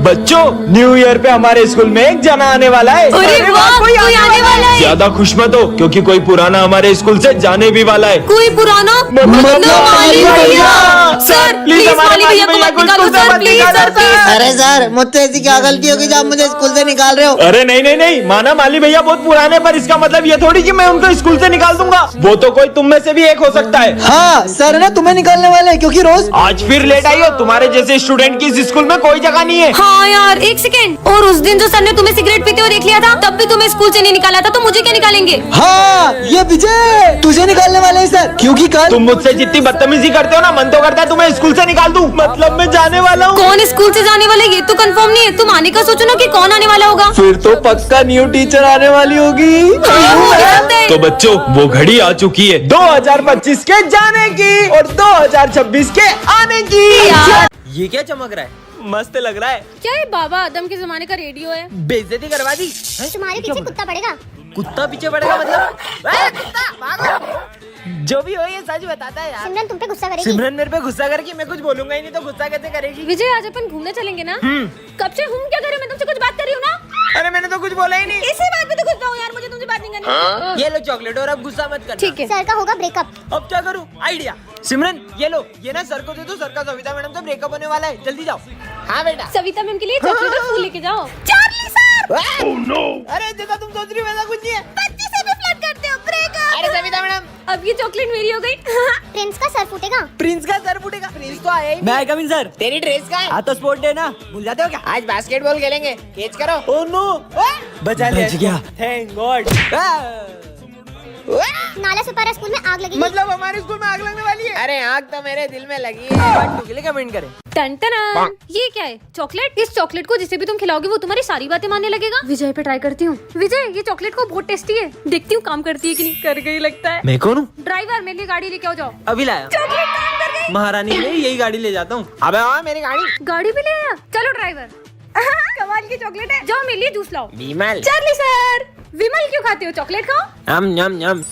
बच्चों, new year पे हमारे स्कूल में एक जना आने वाला है। अरे वाह, कोई आने वाला है। ज्यादा खुश मत हो, क्योंकि कोई पुराना हमारे स्कूल से जाने भी वाला है। कोई पुराना? माली भैया। सर प्लीज माली भैया को मत निकालो सर, प्लीज सर प्लीज। अरे सर, मुझसे ऐसी क्या गलती होगी जो आप मुझे स्कूल से निकाल रहे हो? अरे नहीं नहीं नहीं, माना माली भैया बहुत पुराने, पर इसका मतलब ये थोड़ी कि मैं उनको स्कूल से निकाल दूंगा। वो तो कोई तुम में से भी एक हो सकता है। हाँ सर, ना तुम्हें निकालने वाले हैं, क्योंकि रोज आज फिर लेट आई हो। तुम्हारे जैसे स्टूडेंट की इस स्कूल में कोई जगह नहीं है। हाँ यार, एक सेकेंड। और उस दिन जो सर ने तुम्हें सिगरेट पीते हुए देख लिया था, तब भी तुम्हें स्कूल से नहीं निकाला था, तो मुझे क्या निकालेंगे? हाँ, ये विजय तुझे निकालने वाले हैं सर, क्योंकि कल तुम मुझसे जितनी बदतमीजी करते हो ना, मन तो करता है तुम्हें स्कूल से निकाल दूं। मतलब मैं जाने वाला हूँ। कौन स्कूल से जाने वाला है ये तो कंफर्म नहीं है। तुम आने का सोचो ना कि कौन आने वाला होगा। फिर तो पक्का न्यू टीचर आने वाली होगी। हो सकता है। तो बच्चों, वो घड़ी आ चुकी है 2025 के जाने की और 2026 के आने की। यार ये क्या चमक रहा है? मस्त लग रहा है। क्या ये बाबा आदम के जमाने का रेडियो है? बेइज्जती करवा दी। तुम्हारे पीछे कुत्ता पड़ेगा। कुत्ता पीछे पड़ेगा मतलब? कुत्ता भागो। जो भी हो ये सच बताता है यार। सिमरन तुम पे गुस्सा करेगी। सिमरन मेरे पे गुस्सा करके मैं कुछ बोलूंगा ही नहीं, तो गुस्सा कैसे करेगी? विजय, आज अपन घूमने चलेंगे ना? कब से हम क्या करें? मैं तुमसे कुछ बात कर रही हूँ ना। अरे मैंने तो कुछ बोला ही नहीं। इसी बात पे तो गुस्सा हूँ यार, मुझे तुमसे बात नहीं करनी। ये लो चॉकलेट, और अब गुस्सा मत करना। ठीक है। सर का होगा ब्रेकअप। अब क्या करूँ? आइडिया। सिमरन ये लो, ये ना सर को दे दो। सर का सविता मैडम से ब्रेकअप होने वाला है, जल्दी जाओ। हाँ बेटा। सविता मैम के लिए चॉकलेट और फूल लेके जाओ। Charlie sir. अरे जैसा तुम सोच रही हो वैसा कुछ नहीं है। बच्चे से भी फ्लर्ट करते हो। ब्रेकअप। अरे सविता मैडम, अब ये चॉकलेट मेरी हो गई। प्रिंस का सर फूटेगा। प्रिंस का सर फूटेगा? प्रिंस तो आया ही नहीं। मैं कमिंग सर। तेरी ड्रेस का है? हाँ तो स्पोर्ट डे ना, भूल जाते हो क्या? आज बास्केटबॉल खेलेंगे, कैच करो। ओह नो, बचा लिया। बच गया, थैंक गॉड। नाला सुपारा स्कूल में आग लगी। मतलब हमारे स्कूल में आग लगने वाली है? अरे आग तो मेरे दिल में लगी है। टू के लिए कमेंट करें। टन ये क्या है? चॉकलेट? इस चॉकलेट को जिसे भी तुम खिलाओगे वो तुम्हारी सारी बातें मानने लगेगा। विजय पे ट्राई करती हूँ। विजय, ये चॉकलेट को बहुत टेस्टी है, देखती हूँ काम करती है कि नहीं। कर गई लगता है। मैं कौन हूँ? ड्राइवर, मेरे लिए गाड़ी लेके आओ जाओ। अभी लाया। चॉकलेट काम कर गई। महारानी में यही गाड़ी ले जाता हूँ। अबे हाँ, मेरी गाड़ी। गाड़ी भी ले आया। चलो ड्राइवर। कमाल की चॉकलेट है। जाओ मेरे लिए जूस लाओ। विमल। चार्ली सर, विमल क्यों खाते हो? चॉकलेट खाओ। यम यम यम।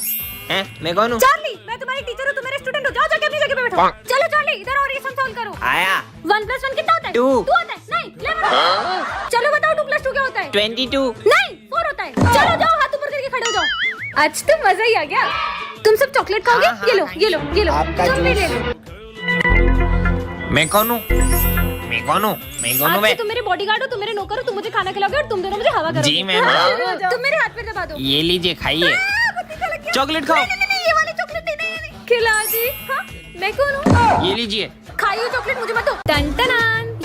मैं कौन हूँ? चार्ली, मैं तुम्हारी टीचर हूँ, तुम मेरे स्टूडेंट हो। जाओ जाके अपनी जगह पे बैठो। चलो चार्ली, इधर और ये सम सॉल्व करो। आया। 1+1 कितना होता है? 2 2 होता है? नहीं, 11। चलो बताओ 2+2 क्या होता है? 22। नहीं, 4 होता है। चलो जाओ, हाथ ऊपर करके खड़े हो जाओ। आज तो मजा ही आ गया। तुम सब चॉकलेट खाओगे? हाँ, ये लो ये लो ये लो। आपका तुम भी ले जूस। लो। मैं कौन हूँ? मैं कौन हूँ? मैं कौन हूँ? आज से तुम मेरे बॉडीगार्ड हो, तुम मेरे नौकर हो, तुम मुझे खाना खिलाओगे और तुम दोनों मुझे हवा करोगे। जी, मैम। तुम मेरे हाथ पे दबा दो। ये लीजिए, खाइए। चॉकलेट खाओ। नहीं, ये वाली चॉकलेट नहीं। खिला दी। हाँ, मैं कौन हूँ? ये लीजिए। खाइयो चॉकलेट, मुझे मत दो। टन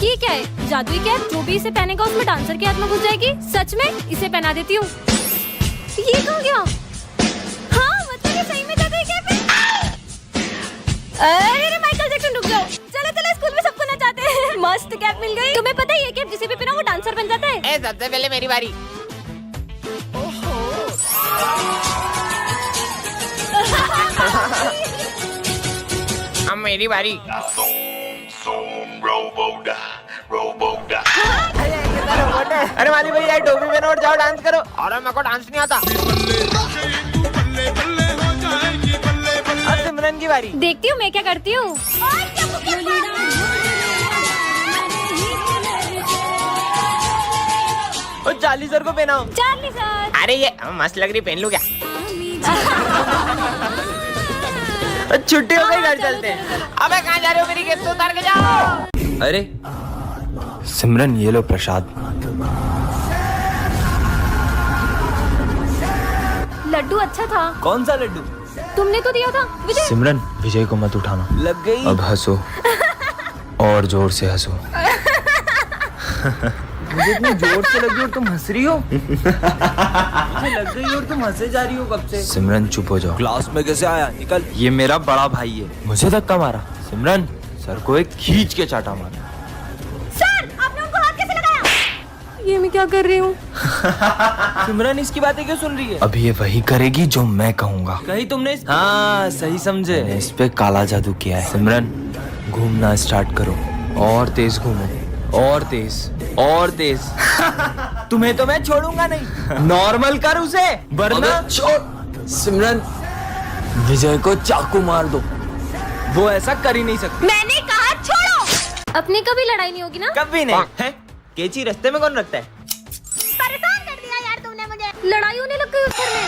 ये क्या है? जादुई कैप? जो भी इसे पहनेगा उसमें डांसर की आत्मा घुस जाएगी। सच में इसे पहना देती हूँ। ये कहाँ गया? हाँ, मतलब ये सही में जादुई कैप है। अरे माइकल जैक्सन, रुक जाओ। चलो चलो, स्कूल में सबको नचाते हैं। मस्त कैप मिल गई। तुम्हें पता है ये कैप जिसे भी पहना वो डांसर बन जाता है। सबसे पहले मेरी बारी। अब मेरी बारी। अरे माली भैया, टोपी पहनो और जाओ डांस करो। अरे मेरे को डांस नहीं आता। अब सिमरन की बारी। देखती हूँ मैं क्या करती हूँ। और चार्ली सर को पहनाओ। Charlie sir. अरे ये मस्त लग रही, पहन लूं क्या? छुट्टी हो गई, घर चलते हैं। अबे कहाँ जा रहे हो? मेरी केस तो उतार के जाओ। अरे सिमरन, ये लो प्रसाद। लड्डू अच्छा था। कौन सा लड्डू? तुमने तो दिया था विजय। सिमरन, विजय को मत उठाना। लग गई। अब हंसो और जोर से हंसो। मुझे इतनी जोर से लगी और तुम हंस रही हो। मुझे लग गई और तुम हंसे जा रही हो कब से। सिमरन चुप हो जाओ। क्लास में कैसे आया? निकल। ये मेरा बड़ा भाई है, मुझे धक्का मारा। सिमरन, सर को एक खींच के चाटा मारा। सर, आपने उनको हाथ कैसे लगाया? ये मैं क्या कर रही हूँ? सिमरन इसकी बातें क्यों सुन रही है? अब ये वही करेगी जो मैं कहूँगा। कहीं तुमने हाँ सही समझे। मैंने इस पे काला जादू किया है। सिमरन, घूमना स्टार्ट करो और तेज घूमो, और तेज और तेज। तुम्हें तो मैं छोड़ूंगा नहीं। नॉर्मल कर उसे, वरना छोड़। सिमरन, विजय को चाकू मार दो। वो ऐसा कर ही नहीं सकती। मैंने कहा छोड़ो। अपनी कभी लड़ाई नहीं होगी ना? कभी नहीं। है? केची रास्ते में कौन रखता है? परेशान कर दिया यार तुमने मुझे। लड़ाई होने लग गई उस घर में।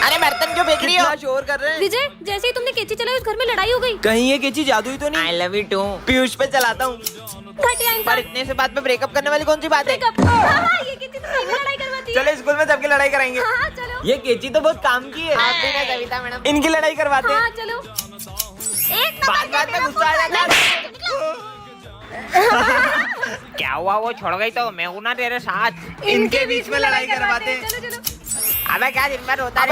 अरे बर्तन क्यों फेंक रही हो? शोर कर रहे हैं। विजय, जैसे ही तुमने केची चलाई उस घर में लड़ाई हो गई। कहीं ये केची जादुई तो नहीं? I love you too. Piyush पे चलाता हूँ। घटिया इंसान। पर इतने से बात पे ब्रेकअप करने वाली कौन सी बात है? ब्रेकअप। हाँ, ये केची तो सही में लड़ाई करवाती है। चलो स्कूल में सबकी लड़ाई कराएंगे। हाँ, चलो। ये केची तो बहुत काम की है। आप भी ना सविता मैडम, इनकी लड़ाई करवाते हैं। हाँ, चलो। एक बात में गुस्सा आ जाता है। क्या हुआ? वो छोड़ गई तो मैं हूं ना तेरे साथ। इनके बीच में लड़ाई करवाते हैं। चलो चलो। अबे क्या दिन भर होता है?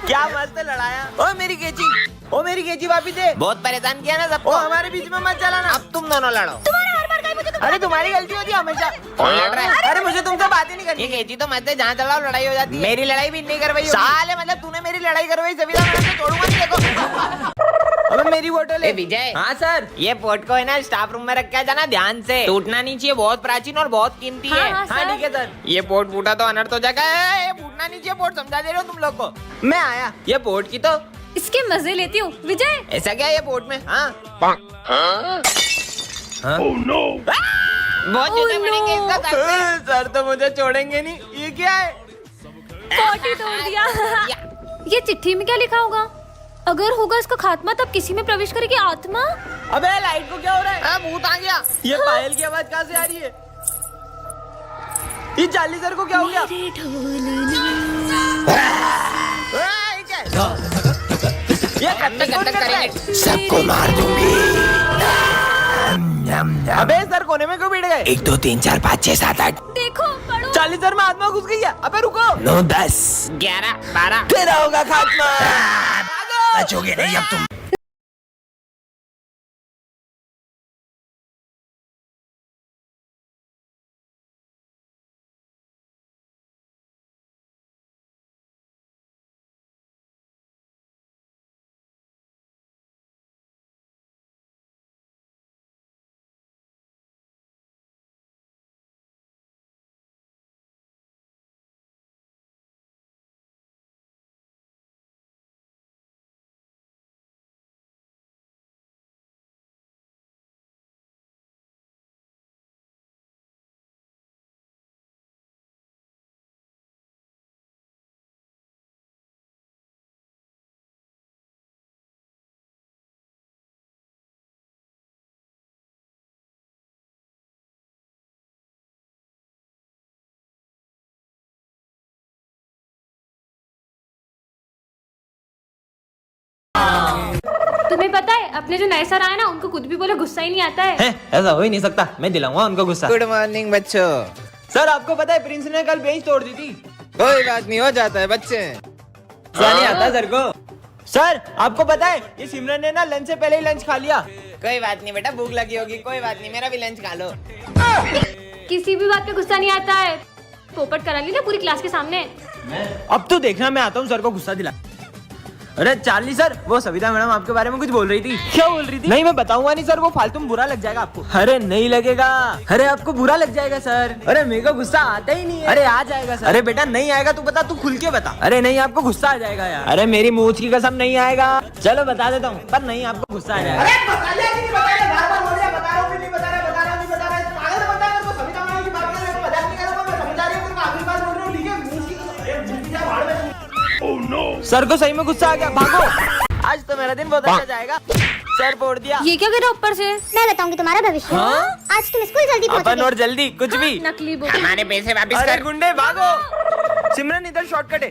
क्या मस्त लड़ाया। ओ मेरी केची, ओ मेरी केची वापिस दे। बहुत परेशान किया ना सबको। हमारे बीच में मत चलाना। अब तुम दोनों लड़ो। अरे तुम्हारी गलती होती है हमेशा। कौन लड़ रहा है? अरे मुझे तुमसे बात ही नहीं करनी। ये केची तो मत है, जहाँ चलाओ लड़ाई हो जाती है। मेरी लड़ाई भी नहीं करवाई साले, मतलब तूने मेरी लड़ाई करवाई। सविता मैडम से छोड़ूंगा नहीं। देखो अबे मेरी बोतल है। विजय। हाँ सर। ये पोट को है ना स्टाफ रूम में रख के जाना, ध्यान से। टूटना नहीं चाहिए, बहुत प्राचीन और बहुत कीमती है। हाँ, हाँ ठीक है सर। ये पोट फूटा तो अनर्थ हो जाएगा। ये फूटना नहीं चाहिए पोट, समझा दे रहे हो तुम लोग को। मैं आया। ये पोट की तो इसके मजे लेती हूँ विजय। ऐसा क्या है ये पोट में? हाँ बहुत जूते पड़ेंगे इसका सर तो मुझे छोड़ेंगे नहीं। ये क्या है? पोटी तोड़ दिया। ये चिट्ठी में क्या लिखा होगा? अगर होगा इसका खात्मा तब किसी में प्रवेश करेगी आत्मा। अबे लाइट को क्या हो रहा है? भूत आ गया। ये पायल की आवाज कहाँ से आ रही है? ये चार्ली सर को क्या हो गया? ये करेंगे। सबको मार दूंगी। अबे सर कोने में क्यों बैठ गए? 1 2 3 4 5 6 7 8। देखो पढ़ो। चार्ली सर में आत्मा घुस गई है। अबे रुको। 9 10 11 12 तेरा होगा खात्मा। बचोगे नहीं अब तुम। तुम्हें पता है अपने जो नए सर आए ना उनको कुछ भी बोले गुस्सा ही नहीं आता है। ऐसा हो ही नहीं सकता। मैं दिलाऊंगा उनको गुस्सा। गुड मॉर्निंग बच्चों। सर आपको पता है प्रिंस ने कल बेंच तोड़ दी थी। कोई बात नहीं, हो जाता है बच्चे। नहीं आता सर को। सर आपको पता है ये सिमरन ने ना लंच से पहले ही लंच खा लिया। कोई बात नहीं बेटा, भूख लगी होगी। कोई बात नहीं, मेरा भी लंच खा लो। किसी भी बात पे गुस्सा नहीं आता है। पोपट करा ली ना पूरी क्लास के सामने। अब तो देखना मैं आता हूँ सर को गुस्सा दिला। अरे चार्ली सर, वो सविता मैडम आपके बारे में कुछ बोल रही थी। क्या बोल रही थी? नहीं मैं बताऊंगा नहीं सर, वो फालतू में बुरा लग जाएगा आपको। अरे नहीं लगेगा। अरे आपको बुरा लग जाएगा सर। अरे मेरे को गुस्सा आता ही नहीं है। अरे आ जाएगा सर। अरे बेटा नहीं आएगा तू बता, तू खुल के बता। अरे नहीं आपको गुस्सा आ जाएगा यार। अरे मेरी मूछ की कसम नहीं आएगा। चलो बता देता हूँ, पर नहीं आपको गुस्सा आ जाएगा। सर को सही में गुस्सा आ गया, भागो। आज तो मेरा दिन बहुत अच्छा जाएगा। सर फोड़ दिया। ये क्या गिरा ऊपर से? मैं बताऊंगी तुम्हारा भविष्य। आज तुम स्कूल जल्दी अपन पहुंचोगे। और जल्दी कुछ भी। नकली बुक। हमारे पैसे वापस कर। गुंडे भागो। सिमरन इधर शॉर्टकट है।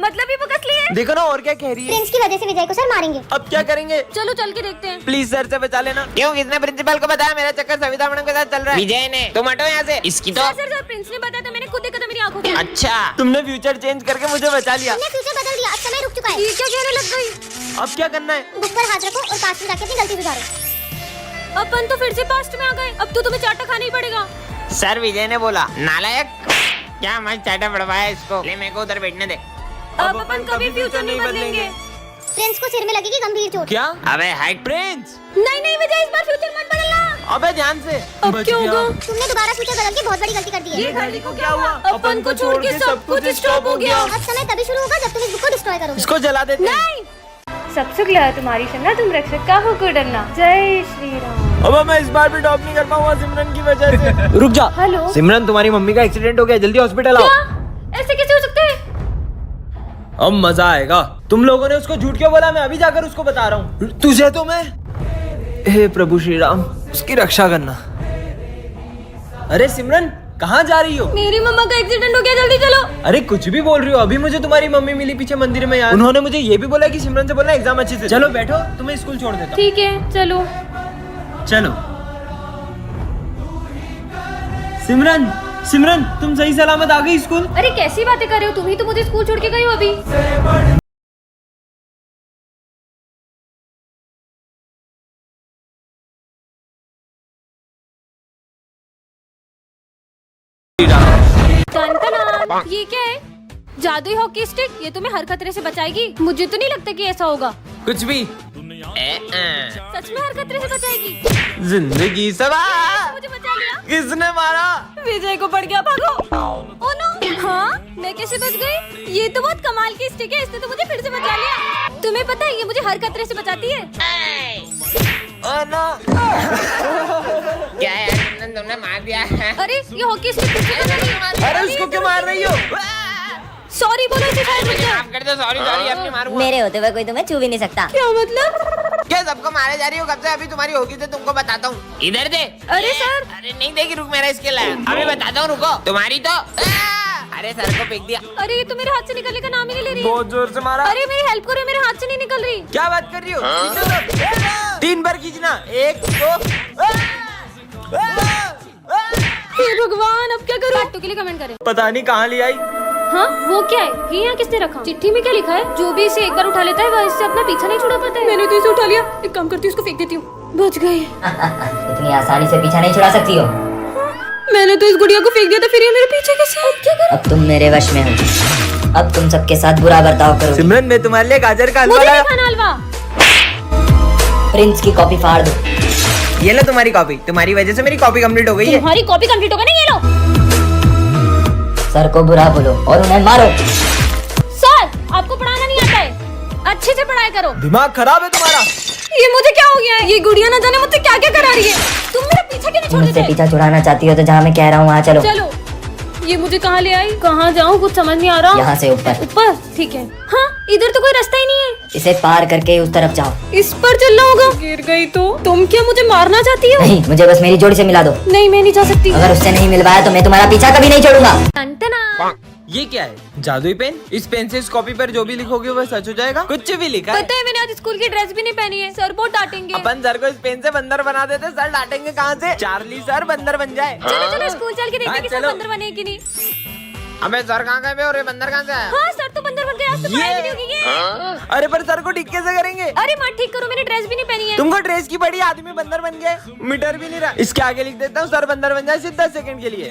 मतलब ही बुक असली है। देखो ना और क्या कह रही है। प्रिंस की वजह से विजय को सर मारेंगे। अब क्या करेंगे? चलो चल के देखते हैं। प्लीज सर से बचा लेना। क्यों? किसने प्रिंसिपल को बताया मेरा चक्कर सविता मैडम के साथ चल रहा है? विजय ने। तुम हटो यहाँ से। इसकी तो सर प्रिंस ने बताया था, मैंने खुद देखा था मेरी आंखों से। अच्छा तुमने फ्यूचर चेंज करके मुझे बचा लिया। तुमने फ्यूचर बदल दिया, अब समय रुक चुका है। ये क्या कहने लग गई? अब क्या करना है? बुक पर हाथ रखो और पास में जाके अपनी गलती सुधारो। अपन तो फिर से पास्ट में आ गए। अब तो तुम्हें चाटा खाना ही पड़ेगा। सर विजय ने बोला नालायक। क्या मैं चाटा पड़वाया इसको? ले मेरे को उधर बैठने दे। अब अपन कभी फ्यूचर नहीं बदलेंगे। प्रिंस को सिर में लगेगी गंभीर चोट। क्या? अबे हाइट प्रिंस। नहीं नहीं विजय, इस बार फ्यूचर मत बदलना। अबे ध्यान से। अब क्या होगा? तुमने दोबारा फ्यूचर बदल के बहुत बड़ी गलती कर दी है। ये घड़ी को क्या हुआ? अपन को छोड़ के सब कुछ स्टॉप हो गया। अब समय तभी शुरू होगा जब तुम इस बुक को डिस्ट्रॉय करोगे। इसको जला देते हैं। नहीं सब सुख लगा तुम्हारी शमना, तुम रक्षक का हो को डरना। जय श्री राम। अब मैं इस बार भी टॉप नहीं कर पाऊंगा सिमरन की वजह से। रुक जा। हेलो सिमरन तुम्हारी मम्मी का एक्सीडेंट हो गया, जल्दी हॉस्पिटल आओ। क्या? ऐसे कैसे हो सकता है? अब मजा आएगा। तुम लोगों ने उसको झूठ क्यों बोला? मैं अभी जाकर उसको बता रहा हूँ। तुझे तो मैं, हे प्रभु श्री राम, उसकी रक्षा करना। अरे सिमरन कहाँ जा रही हो? मेरी मम्मा का एक्सीडेंट हो गया, जल्दी चलो। अरे कुछ भी बोल रही हो? अभी मुझे तुम्हारी मम्मी मिली पीछे मंदिर में यार। उन्होंने मुझे ये भी बोला कि सिमरन से बोलना एग्जाम अच्छे से। चलो बैठो, तुम्हें स्कूल छोड़ देता हूँ। ठीक है चलो। चलो सिमरन, सिमरन तुम सही सलामत आ गई स्कूल? अरे कैसी बातें कर रहे हो, तुम ही तो मुझे स्कूल छोड़ के गई हो अभी। टन-टन-टन, ये क्या है? जादुई हॉकी स्टिक, ये तुम्हें हर खतरे से बचाएगी। मुझे तो नहीं लगता कि ऐसा होगा। कुछ भी। सच में हर खतरे से बचाएगी। जिंदगी सवार। मुझे बचा लिया। किसने मारा? विजय को पड़ गया, भागो। ओ नो, हाँ मैं कैसे बच गई? ये तो बहुत कमाल की स्टिक है, इसने तो मुझे फिर से बचा लिया। तुम्हें पता है ये मुझे हर खतरे से बचाती है। Oh no. क्या यार तुमने मार दिया है? अरे ये हॉकी स्टिक फिर से बचा रही है। अरे उसको क्यों मार रही हो? सॉरी बोलो इसे, शायद मुझे। माफ कर दो, सॉरी सॉरी, अपनी मारूंगा। मेरे होते हुए कोई तुम्हें छू भी नहीं सकता। क्या मतलब? क्या सबको मारे जा रही हो कब से? अभी तुम्हारी होगी तो तुमको बताता हूँ। इधर दे। अरे सर। अरे नहीं देगी, रुक मेरा इसके लाया। अभी बताता हूँ, रुको। तुम्हारी तो अरे सर को फेंक दिया। अरे ये तो मेरे हाथ से निकलने का नाम ही नहीं ले रही है। बहुत जोर से मारा। अरे मेरी हेल्प करो, मेरे हाथ से नहीं निकल रही। क्या बात कर रही हो? 3 बार खींचना, 1 2। हे भगवान, अब क्या करूं? पार्ट 2 के लिए कमेंट करें। पता नहीं कहाँ ले आई। हाँ वो क्या है? ये यहाँ किसने रखा? चिट्ठी में क्या लिखा है? जो भी इसे एक बार उठा लेता है वह इससे अपना पीछा नहीं छुड़ा पाता है। मैंने तो इसे उठा लिया, एक काम करती हूँ उसको फेंक देती हूँ। बच गई। इतनी आसानी से पीछा नहीं छुड़ा सकती हो। मैंने तो इस गुड़िया को फेंक दिया था, फिर ये मेरे पीछे कैसे? अब क्या करूं? अब तुम मेरे वश में हो। अब तुम सबके साथ बुरा बर्ताव करो। सिमरन मैं तुम्हारे लिए गाजर का हलवा मुझे लाया। नहीं खाना हलवा। प्रिंस की कॉपी फाड़ दो। ये लो तुम्हारी कॉपी, तुम्हारी वजह से मेरी कॉपी कंप्लीट हो गई है। तुम्हारी कॉपी कंप्लीट होगा नहीं? ये लो। सर को बुरा बोलो और उन्हें मारो। सर आपको पढ़ाना नहीं आता है, अच्छे से पढ़ाई करो। दिमाग खराब है तुम्हारा। ये मुझे क्या हो गया है? ये गुड़िया ना जाने मुझसे क्या क्या करा रही है। तुम मेरा पीछा क्यों नहीं छोड़ मुझसे देते? पीछा छुड़ाना चाहती हो तो जहाँ मैं कह रहा हूँ वहाँ चलो। चलो। ये मुझे कहाँ ले आई? कहाँ जाऊँ कुछ समझ नहीं आ रहा। यहाँ से ऊपर। ऊपर? ठीक है। हाँ इधर तो कोई रास्ता ही नहीं है। इसे पार करके उस तरफ जाओ। इस पर चलना होगा। गिर गई तो? तुम क्या मुझे मारना चाहती हो? नहीं, मुझे बस मेरी जोड़ी से मिला दो। नहीं मैं नहीं जा सकती। अगर उससे नहीं मिलवाया तो मैं तुम्हारा पीछा कभी नहीं छोड़ूंगा। टन-टना। ये क्या है? जादुई पेन? इस पेन से इस कॉपी पर जो भी लिखोगे वह सच हो जाएगा? कुछ भी लिखा है? पता है मैंने आज स्कूल की ड्रेस भी नहीं पहनी है, सर बहुत डांटेंगे। अपन सर को इस पेन से बंदर बना देते, सर डांटेंगे कहाँ से? चार्ली सर बंदर बन जाए। चलो चलो स्कूल चल के देखते हाँ, हैं कि सर चलो। बंदर बने कि नहीं। अबे सर कहाँ गए बे और ये बंदर कहाँ से आया? हाँ सर तो बंदर बन गए, आज तो पढ़ाई भी नहीं होगी ये। अरे पर सर को ठीक कैसे करेंगे? अरे माँ ठीक करो, मैंने ड्रेस भी नहीं पहनी है। तुमको ड्रेस की बड़ी, आदमी बंदर बन गए, मीटर भी नहीं रहा। इसके आगे लिख देता हूँ, सर बंदर बन जाए सिर्फ 10 सेकंड के लिए।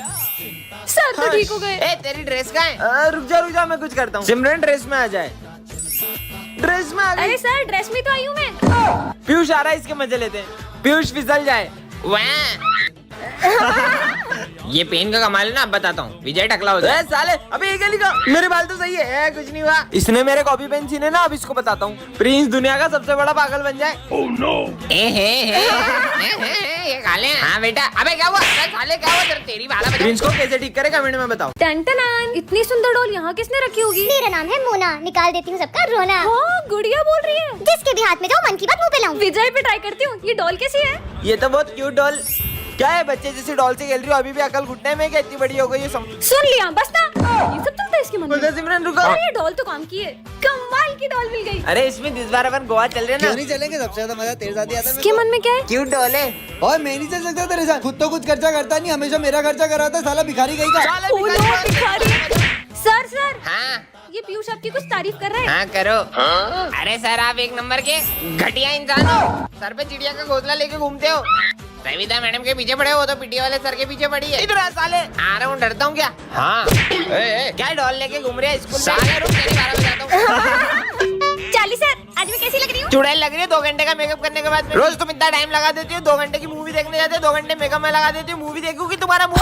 सर तो ठीक हो गए। ए तेरी ड्रेस कहाँ है? रुक जा मैं कुछ करता हूँ। सिमरन ड्रेस में आ जाए। ड्रेस में आ गई। अरे सर ड्रेस में तो आई हूँ मैं। पीयूष आ रहा है, इसके मजे लेते हैं। पीयूष फिसल जाए। ये पेन का कमाल है ना, अब बताता हूँ। विजय टकला हो जाए। साले अबे ये क्या लिखा? मेरे बाल तो सही है, कुछ नहीं हुआ। इसने मेरे कॉपी पेन छीने ना, अब इसको बताता हूँ। प्रिंस दुनिया का सबसे बड़ा पागल बन जाए। ये काले हैं। हाँ बेटा। अबे क्या हुआ? अबे साले क्या हुआ? तेरी बाला बजा। प्रिंस को कैसे ठीक करे कमेंट में बताओ। टन-टनान, इतनी सुंदर डॉल यहाँ किसने रखी होगी? मेरा नाम है मोना, निकाल देती हूँ सबका रोना। हाँ गुड़िया बोल रही है। जिसके भी हाथ में जाओ मन की बात मुंह पे लाऊं। विजय पे ट्राई करती हूँ। ये डॉल कैसी है? ये तो बहुत क्यूट डॉल। क्या है, बच्चे जैसे डॉल से खेल रही हो? अभी भी अकल घुटने में क्या इतनी बड़ी हो गई? ये सुन लिया बस ना। ये सब चलता है इसके मन में। सिमरन रुको। अरे ये डॉल तो काम की है, कमाल की डॉल मिल गई। अरे इसमें इस बार अपन गोवा चल रहे हैं ना। नहीं चलेंगे? सबसे ज्यादा मजा तेरे साथ ही आता है। इसके मन में क्या है? क्यूट डॉल है। और मैं नहीं चल सकता तेरे साथ। खुद तो कुछ खर्चा करता नहीं, हमेशा मेरा खर्चा कराता है साला भिखारी कहीं का। ओ नो, भिखारी। सर हाँ ये पीयूष आपकी कुछ तारीफ कर रहा है। हाँ करो। अरे सर आप एक नंबर के घटिया इंसान हो। सर पे चिड़िया का घोंसला लेके घूमते हो। सविता मैडम के पीछे पड़े हो तो पिटी वाले सर के पीछे पड़ी है। इधर आ साले। आ रहा हूँ, डरता हूँ क्या? हाँ क्या डॉल लेके घूम रहे हैं स्कूल में? साले रुक, तेरी 12 बजाता हूँ। चार्ली सर आज मैं कैसी लग रही हूँ? चुड़ैल लग रही है 2 घंटे का मेकअप करने के बाद। रोज तुम इतना टाइम लगा देती हो। 2 घंटे की मूवी देखने जाते हो, 2 घंटे मेकअप में लगा देती हो। मूवी देखूंगी तुम्हारा मुंह।